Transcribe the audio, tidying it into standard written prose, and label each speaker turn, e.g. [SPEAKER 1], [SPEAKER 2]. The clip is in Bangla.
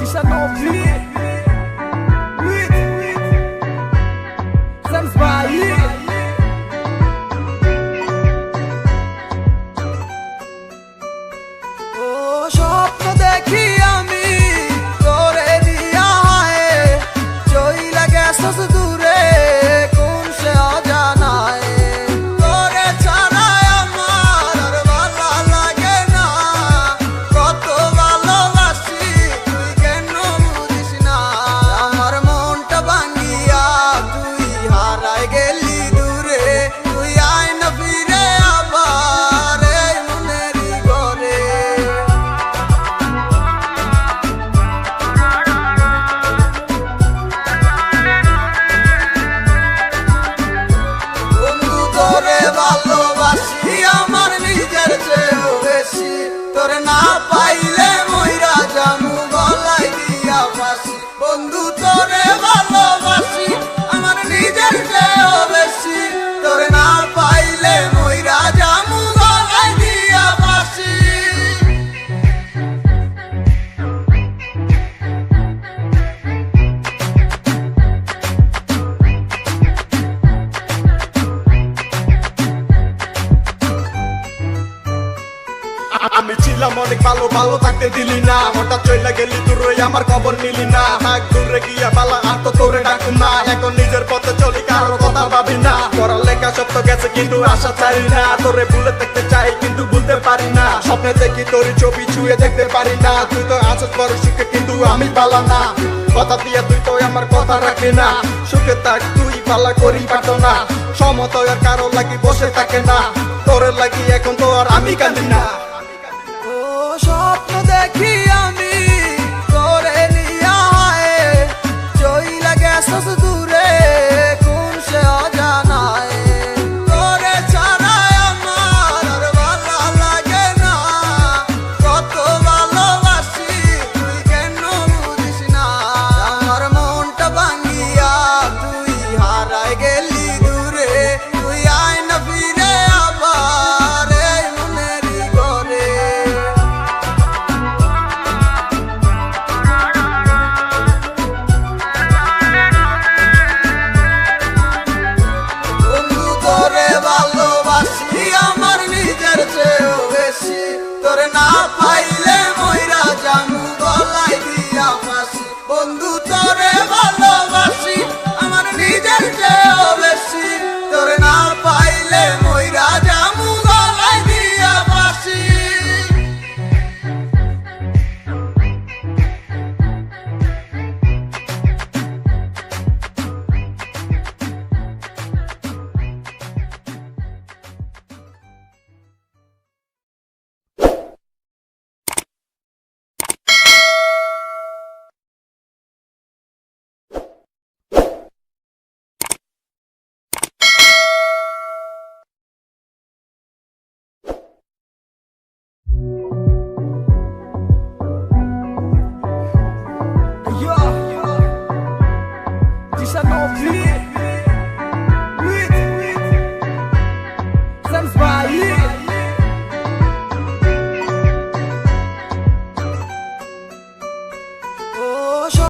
[SPEAKER 1] Alicia Novi with James Bayi. ও স্বপ্ন দেখি আমি তোরে দিয়া হায় চইলা গেছস দূরে কোন সে অজানায় তোরে ছাড়াই আমার আর ভালো লাগে না কত ভালোবাসি তুই কেন বুঝিস না আমার মনটা ভাঙিয়া তুই হারাই গেলি দূরে তুই আয় না ফিরে আবার এই মনেরই ঘরে বন্ধু তোরে ভালোবাসি আমার নিজের চেয়েও বেশি তোরে না পাইলে মইরা জামু গলায় দিয়া ফাঁসি বন্ধু তোরে ভালোবাসি আমার নিজের চেয়েও বেশি তোরে না পাইলে মইরা জামু গলায় দিয়া ফাঁসি
[SPEAKER 2] আমি ছিলাম অনেক ভালো ভালো থাকতে দিলি না হঠাৎ চইলা গেলি দূর আমার খবর নিলি না থাক দূরে গিয়া পালা আর তো তোরে ডাকুম না এখন নিজের পথে চলি কারো কথা ভাবি না পড়ালেখা সব তো গেছে কিন্তু আশা ছাড়ি না তোরে ভুলে দেখতে চাই কিন্তু ভুলতে পারি না স্বপ্নে দেখি তোর ছবি ছুঁয়ে দেখতে পারি না তুই তো আসছ বড় সুখে কিন্তু আমি পালা না কথা দিয়ে তুই তো আমার কথা রাখলি না সুখে থাক তুই পালা করি পারতো না সমতয়ের কারো লাগি বসে থাকে না তোরে লাগি এখন তো আর আমি কাঁদি না
[SPEAKER 1] ও স্বপ্ন দেখি আমি তোরে নিয়া হায় চইলা গেছস দূরে কোন সে অজানায় তোরে ছাড়াই আমার আর ভালো লাগে না কত ভালোবাসি তুই কেন বুঝিস না আমার মনটা ভাঙিয়া তুই হারাই গেলি দূরে তুই আয় না ফিরে আবার এই মনেরই ঘরে বন্ধু তোরে ভালোবাসি আমার নিজের চেয়েও বেশি তোরে না পাইলে মইরা জামু গলায় দিয়া ফাঁসি বন্ধু